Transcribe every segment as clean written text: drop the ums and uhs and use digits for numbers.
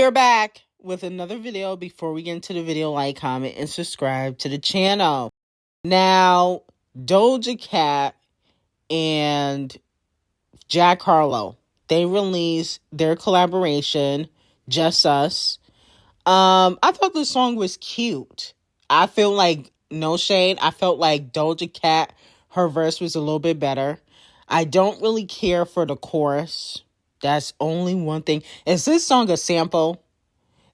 We are back with another video. Before we get into the video, like, comment, and subscribe to the channel. Now, Doja Cat and Jack Harlow, they released their collaboration, Just Us. I thought the song was cute. I feel like, no shade, I felt like Doja Cat, her verse was a little bit better. I don't really care for the chorus. That's only one thing. Is this song a sample?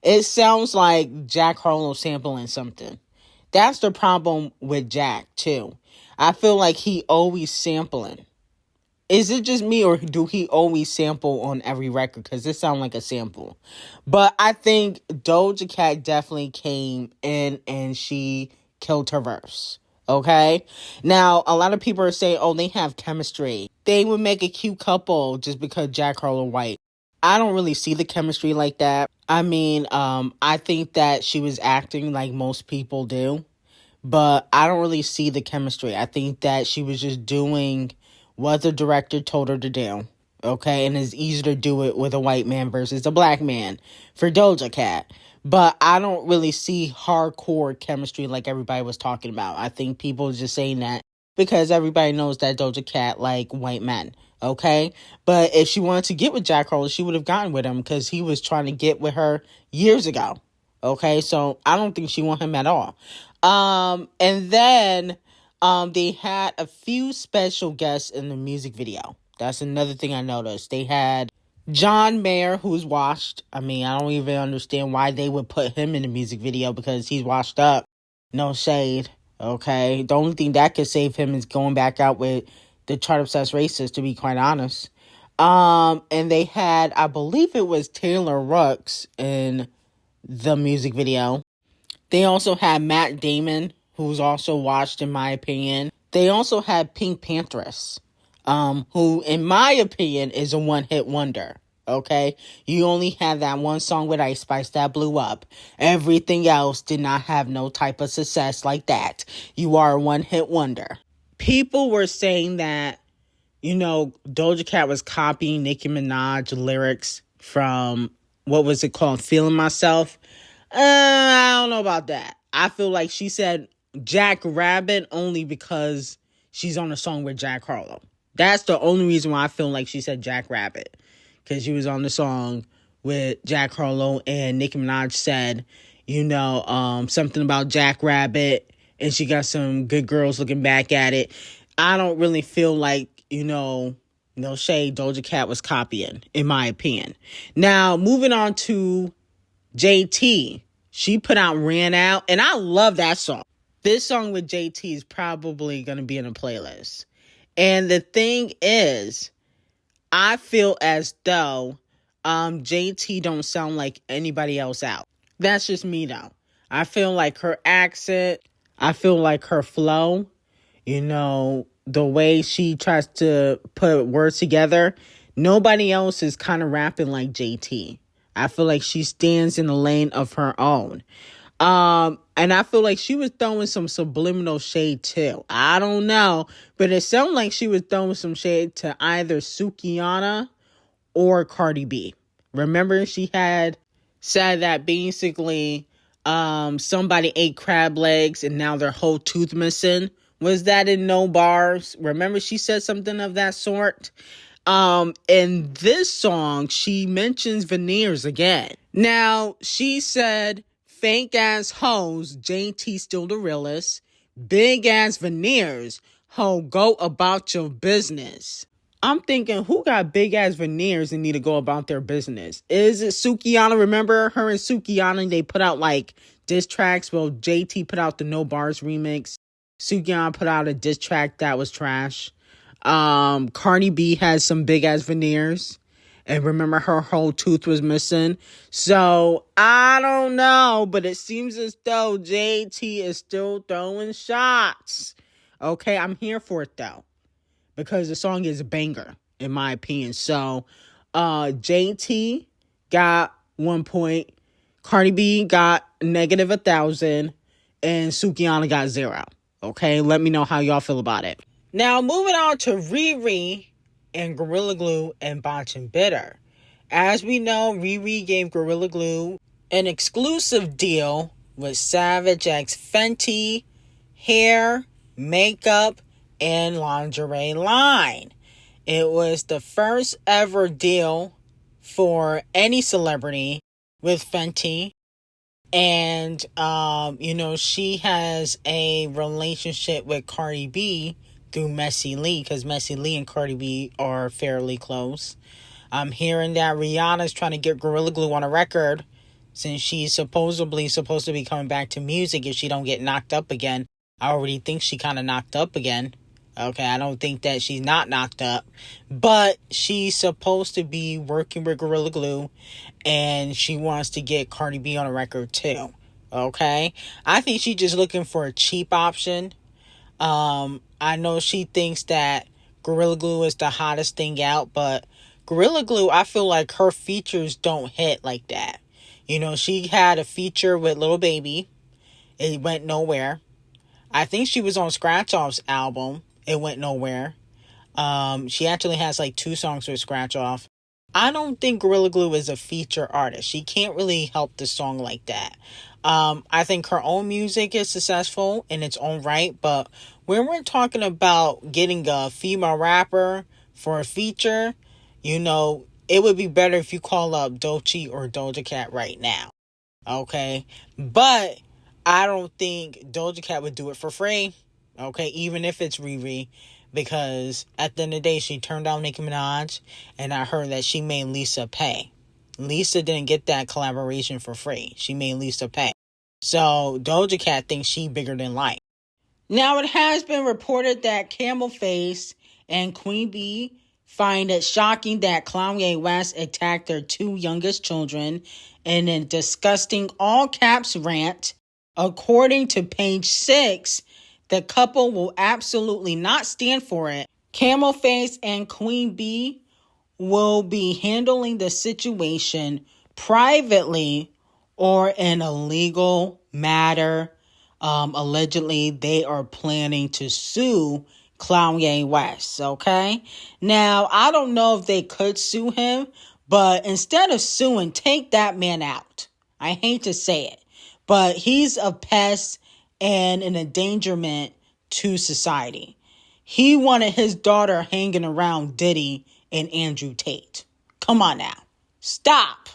It sounds like Jack Harlow sampling something. That's the problem with Jack, too. I feel like he always sampling. Is it just me, or do he always sample on every record? Because this sounds like a sample. But I think Doja Cat definitely came in and she killed her verse. Okay? Now, a lot of people are saying, oh, they have chemistry. They would make a cute couple just because Jack Harlow white. I don't really see the chemistry like that. I mean, I think that she was acting like most people do. But I don't really see the chemistry. I think that she was just doing what the director told her to do. Okay? And it's easier to do it with a white man versus a black man for Doja Cat. But I don't really see hardcore chemistry like everybody was talking about. I think people are just saying that because everybody knows that Doja Cat like white men. Okay? But if she wanted to get with Jack Harlow, she would have gotten with him because he was trying to get with her years ago. Okay? So I don't think she want him at all. And then they had a few special guests in the music video. That's another thing I noticed. They had John Mayer, who's washed. I mean, I don't even understand why they would put him in the music video because he's washed up. No shade, okay? The only thing that could save him is going back out with the chart-obsessed racist, to be quite honest. And they had, I believe it was Taylor Rooks in the music video. They also had Matt Damon, who's also washed in my opinion. They also had Pink Panthers, who, in my opinion, is a one-hit wonder, okay? You only had that one song with Ice Spice that blew up. Everything else did not have no type of success like that. You are a one-hit wonder. People were saying that, you know, Doja Cat was copying Nicki Minaj lyrics from, what was it called, Feeling Myself? I don't know about that. I feel like she said Jack Rabbit only because she's on a song with Jack Harlow. That's the only reason why I feel like she said Jack Rabbit. Because she was on the song with Jack Harlow and Nicki Minaj said, you know, something about Jack Rabbit. And she got some good girls looking back at it. I don't really feel like, you know, no shade, Doja Cat was copying, in my opinion. Now, moving on to JT. She put out Ran Out. And I love that song. This song with JT is probably going to be in a playlist. And the thing is, I feel as though JT don't sound like anybody else out. That's just me, though. I feel like her accent, I feel like her flow, you know, the way she tries to put words together, nobody else is kind of rapping like JT. I feel like she stands in the lane of her own. And I feel like she was throwing some subliminal shade too. I don't know, but it sounded like she was throwing some shade to either Sukihana or Cardi B. Remember, she had said that basically somebody ate crab legs and now their whole tooth missing. Was that in No Bars? Remember, she said something of that sort. In this song, she mentions veneers again. Now, she said, fake ass hoes, JT still the realest. Big ass veneers, ho, go about your business. I'm thinking, who got big ass veneers and need to go about their business? Is it Sukihana? Remember her and Sukihana, they put out like diss tracks. Well, JT put out the No Bars remix. Sukihana put out a diss track that was trash. Cardi B has some big ass veneers. And remember, her whole tooth was missing. So, I don't know. But it seems as though JT is still throwing shots. Okay, I'm here for it, though. Because the song is a banger, in my opinion. So, JT got 1 point. Cardi B got negative 1,000. And Sukihana got 0. Okay, let me know how y'all feel about it. Now, moving on to Riri and Gorilla Glue and Botch and Bitter. As we know, Riri gave Gorilla Glue an exclusive deal with Savage X Fenty hair, makeup, and lingerie line. It was the first ever deal for any celebrity with Fenty. And, she has a relationship with Cardi B through Messy Lee, because Messy Lee and Cardi B are fairly close. I'm hearing that Rihanna's trying to get Gorilla Glue on a record, since she's supposedly supposed to be coming back to music if she don't get knocked up again. I already think she kind of knocked up again. Okay, I don't think that she's not knocked up. But she's supposed to be working with Gorilla Glue, and she wants to get Cardi B on a record too. Okay? I think she's just looking for a cheap option. I know she thinks that Gorilla Glue is the hottest thing out, but Gorilla Glue, I feel like her features don't hit like that. She had a feature with Lil Baby. It went nowhere. I think she was on Scratch Off's album. It went nowhere. She actually has like 2 songs with Scratch Off. I don't think Gorilla Glue is a feature artist. She can't really help the song like that. I think her own music is successful in its own right, but when we're talking about getting a female rapper for a feature, it would be better if you call up D0JA or Doja Cat right now. Okay? But I don't think Doja Cat would do it for free. Okay? Even if it's Riri. Because at the end of the day, she turned down Nicki Minaj. And I heard that she made Lisa pay. Lisa didn't get that collaboration for free. She made Lisa pay. So Doja Cat thinks she bigger than life. Now, it has been reported that Camel Face and Queen Bee find it shocking that Kanye West attacked their 2 youngest children in a disgusting all-caps rant. According to page 6, the couple will absolutely not stand for it. Camel Face and Queen Bee will be handling the situation privately or in a legal matter. Allegedly, they are planning to sue Kanye West, okay? Now, I don't know if they could sue him, but instead of suing, take that man out. I hate to say it, but he's a pest and an endangerment to society. He wanted his daughter hanging around Diddy and Andrew Tate. Come on now. Stop.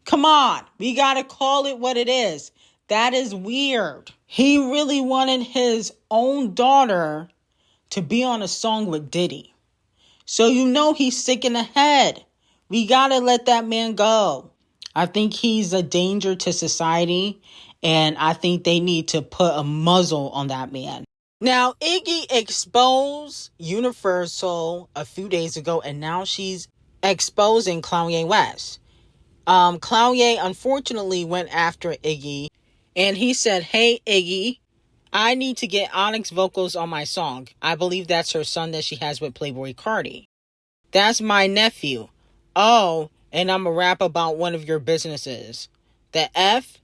Come on. We gotta call it what it is. That is weird. He really wanted his own daughter to be on a song with Diddy. So he's sick in the head. We gotta let that man go. I think he's a danger to society, and I think they need to put a muzzle on that man. Now, Iggy exposed Universal a few days ago, and now she's exposing Kanye West. Kanye unfortunately went after Iggy, and he said, "Hey, Iggy, I need to get Onyx vocals on my song. I believe that's her son that she has with Playboi Carti. That's my nephew. Oh, and I'm a rap about one of your businesses. The F?"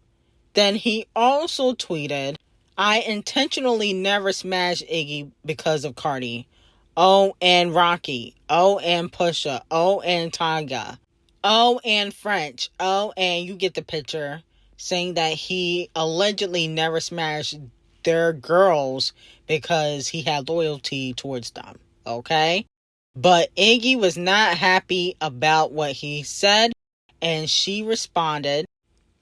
Then he also tweeted, "I intentionally never smashed Iggy because of Cardi. Oh, and Rocky. Oh, and Pusha. Oh, and Tyga. Oh, and French. Oh, and you get the picture." Saying that he allegedly never smashed their girls because he had loyalty towards them. Okay? But Iggy was not happy about what he said, and she responded.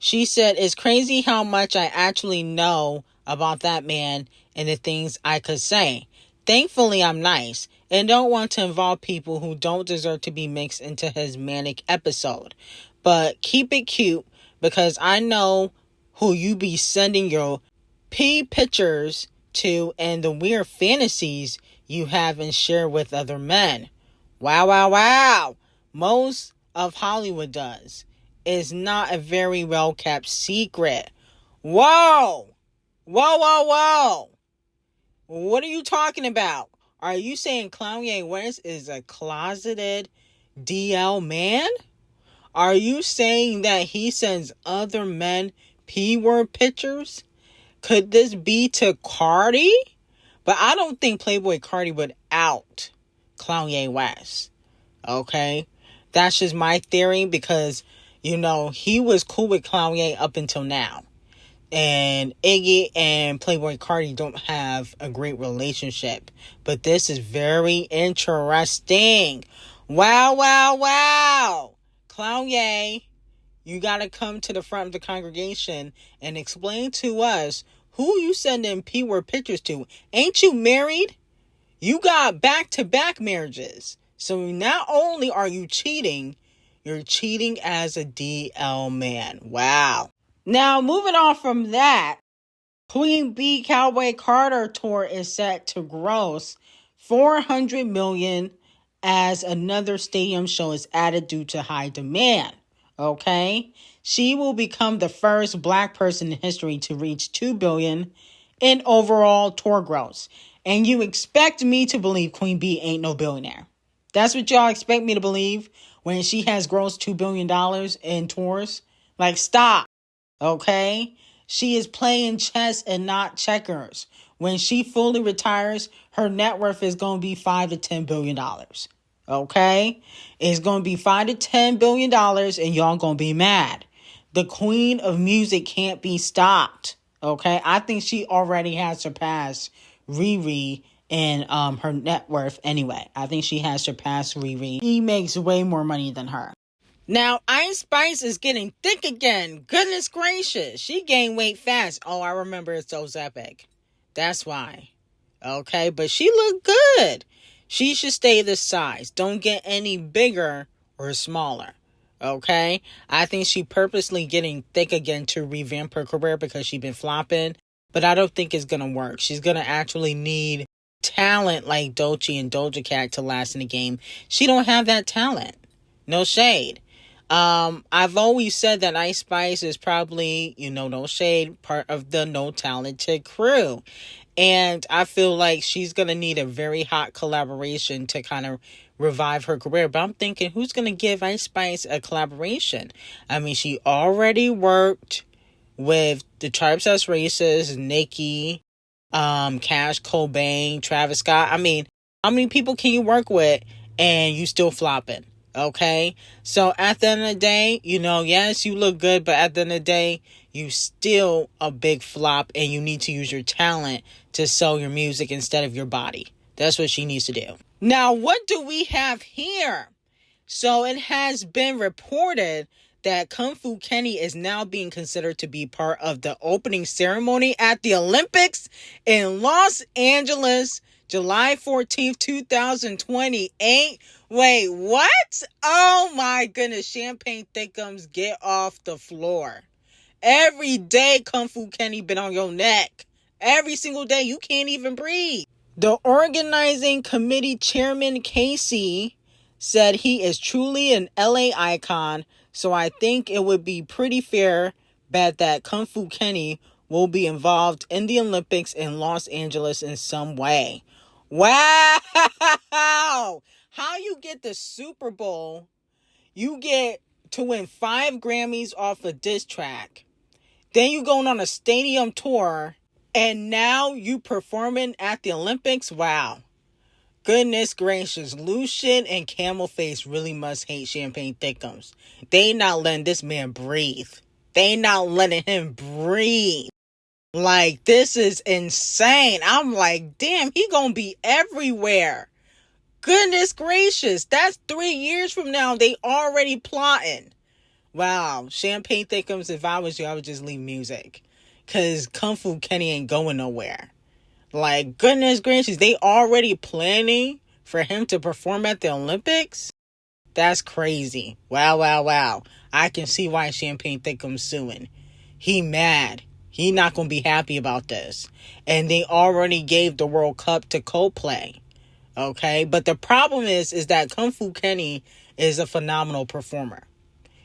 She said, "It's crazy how much I actually know about that man and the things I could say. Thankfully, I'm nice and don't want to involve people who don't deserve to be mixed into his manic episode. But keep it cute because I know who you be sending your pictures to and the weird fantasies you have and share with other men. Wow, wow, wow. Most of Hollywood does. Is not a very well-kept secret." Whoa! Whoa, whoa, whoa! What are you talking about? Are you saying Kanye West is a closeted DL man? Are you saying that he sends other men P-word pictures? Could this be to Cardi? But I don't think Playboi Carti would out Kanye West. Okay? That's just my theory because, he was cool with Kanye up until now. And Iggy and Playboy Cardi don't have a great relationship. But this is very interesting. Wow, wow, wow. Kanye, you got to come to the front of the congregation and explain to us who you sending P-word pictures to. Ain't you married? You got back-to-back marriages. So not only are you cheating, you're cheating as a DL man. Wow. Now, moving on from that, Queen Bee Cowboy Carter tour is set to gross $400 million as another stadium show is added due to high demand. Okay? She will become the first Black person in history to reach $2 billion in overall tour gross. And you expect me to believe Queen Bee ain't no billionaire. That's what y'all expect me to believe when she has grossed $2 billion in tours? Like, stop. Okay? She is playing chess and not checkers. When she fully retires, her net worth is going to be $5 to $10 billion. Okay? It's going to be $5 to $10 billion and y'all going to be mad. The queen of music can't be stopped. Okay? I think she already has surpassed Riri in her net worth anyway. I think she has surpassed Riri. He makes way more money than her. Now, Ice Spice is getting thick again. Goodness gracious. She gained weight fast. Oh, I remember It's So Epic. That's why. Okay, but she looked good. She should stay this size. Don't get any bigger or smaller. Okay? I think she purposely getting thick again to revamp her career because she's been flopping. But I don't think it's going to work. She's going to actually need talent like Doechii and Doja Cat to last in the game. She don't have that talent. No shade. I've always said that Ice Spice is probably, no shade, part of the No Talented crew. And I feel like she's going to need a very hot collaboration to kind of revive her career. But I'm thinking, who's going to give Ice Spice a collaboration? I mean, she already worked with the Tribes That's Racist, Nicki, Cash Cobain, Travis Scott. I mean, how many people can you work with and you still flopping? Okay, so at the end of the day, yes, you look good, but at the end of the day, you still a big flop and you need to use your talent to sell your music instead of your body. That's what she needs to do. Now, what do we have here? So it has been reported that Kung Fu Kenny is now being considered to be part of the opening ceremony at the Olympics in Los Angeles, July 14th, 2028. Wait, what? Oh my goodness. Champagne Thickums, get off the floor. Every day Kung Fu Kenny been on your neck. Every single day. You can't even breathe. The organizing committee chairman, Casey, said he is truly an LA icon. So I think it would be pretty fair bet that Kung Fu Kenny will be involved in the Olympics in Los Angeles in some way. Wow! How you get the Super Bowl, you get to win 5 Grammys off a diss track. Then you going on a stadium tour, and now you performing at the Olympics? Wow. Goodness gracious. Lucian and Camel Face really must hate Champagne Thickums. They not letting this man breathe. They not letting him breathe. Like, this is insane. I'm like, damn, he gonna be everywhere. Goodness gracious. That's 3 years from now. They already plotting. Wow. Champagne Thickums, if I was you, I would just leave music. Because Kung Fu Kenny ain't going nowhere. Like, goodness gracious. They already planning for him to perform at the Olympics? That's crazy. Wow, wow, wow. I can see why Champagne Thickums suing. He mad. He not going to be happy about this. And they already gave the World Cup to Coldplay. Okay? But the problem is that Kung Fu Kenny is a phenomenal performer.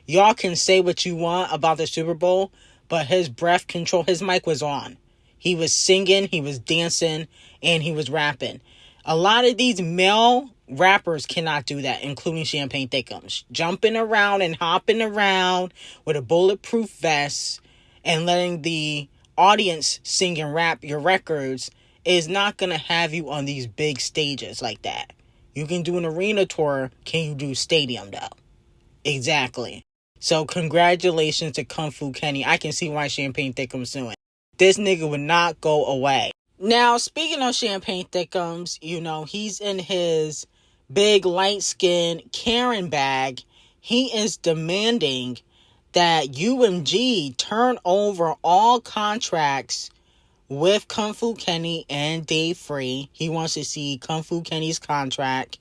Y'all can say what you want about the Super Bowl, but his breath control, his mic was on. He was singing, he was dancing, and he was rapping. A lot of these male rappers cannot do that, including Champagne Thickums. Jumping around and hopping around with a bulletproof vest and letting the audience sing and rap your records is not going to have you on these big stages like that. You can do an arena tour. Can you do stadium, though? Exactly. So congratulations to Kung Fu Känye. I can see why Champagne Thickums doing. This nigga would not go away. Now, speaking of Champagne Thickums, he's in his big light-skinned Karen bag. He is demanding that UMG turn over all contracts with Kung Fu Känye and Dave Free. He wants to see Kung Fu Kenny's contract.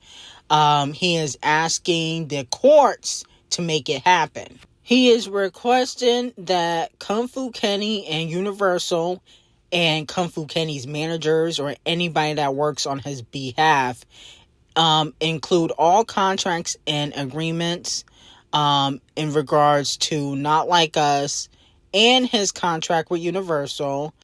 He is asking the courts to make it happen. He is requesting that Kung Fu Känye and Universal and Kung Fu Kenny's managers or anybody that works on his behalf include all contracts and agreements in regards to Not Like Us and his contract with Universal.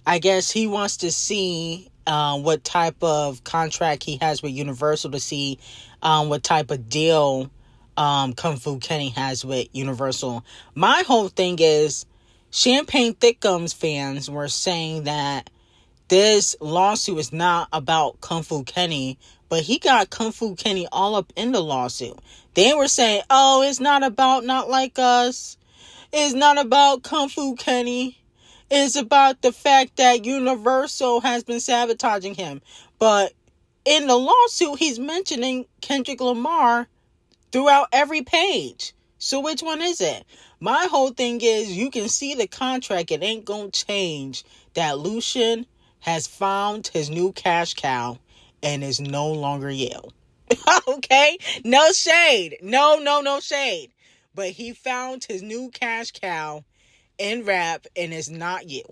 I guess he wants to see what type of contract he has with Universal to see what type of deal Kung Fu Känye has with Universal. My whole thing is Champagne Thickums fans were saying that this lawsuit is not about Kung Fu Känye, but he got Kung Fu Känye all up in the lawsuit. They were saying, oh, it's not about Not Like Us. It's not about Kung Fu Känye. It's about the fact that Universal has been sabotaging him. But in the lawsuit, he's mentioning Kendrick Lamar throughout every page. So which one is it? My whole thing is you can see the contract. It ain't gonna change that Lucian has found his new cash cow and is no longer you. Okay? No shade. No shade. But he found his new cash cow in rap and it's not you.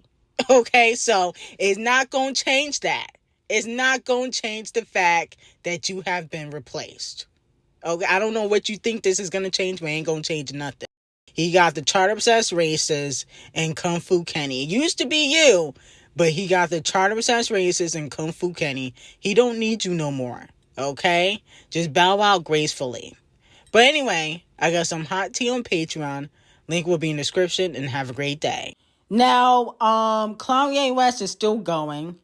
Okay? So it's not going to change that. It's not going to change the fact that you have been replaced. Okay? I don't know what you think this is going to change, but it ain't going to change nothing. He got the chart obsessed races and Kung Fu Känye. It used to be you, but he got the chart obsessed races and Kung Fu Känye. He don't need you no more. Okay? Just bow out gracefully. But anyway, I got some hot tea on Patreon. Link will be in the description, and have a great day. Now, Kanye West is still going.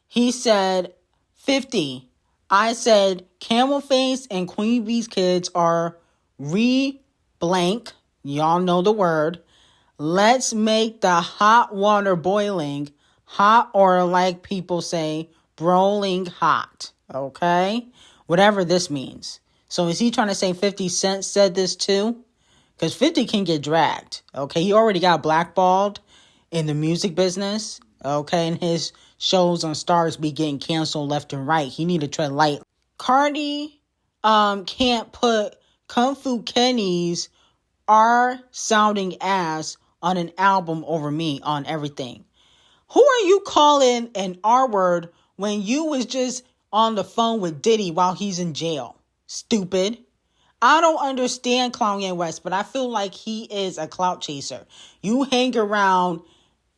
He said, 50. I said, Camel Face and Queen Bee's kids are blank. Y'all know the word. Let's make the hot water boiling hot, or like people say, broiling hot. Okay? Whatever this means. So is he trying to say 50 Cent said this too? Because 50 can get dragged. Okay? He already got blackballed in the music business. Okay? And his shows on Stars be getting canceled left and right. He need to tread light. Cardi can't put Kung Fu Kenny's R sounding ass on an album over me on everything. Who are you calling an R word when you was just on the phone with Diddy while he's in jail? Stupid. I don't understand Kanye West, but I feel like he is a clout chaser. You hang around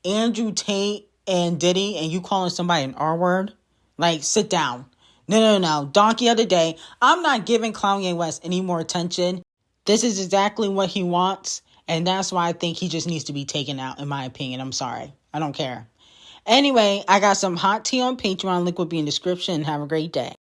Andrew Tate and Diddy and you calling somebody an R word? Like, sit down. No. Donkey of the day. I'm not giving Kanye West any more attention. This is exactly what he wants, and that's why I think he just needs to be taken out, in my opinion. I'm sorry. I don't care. Anyway, I got some hot tea on Patreon. Link will be in the description. Have a great day.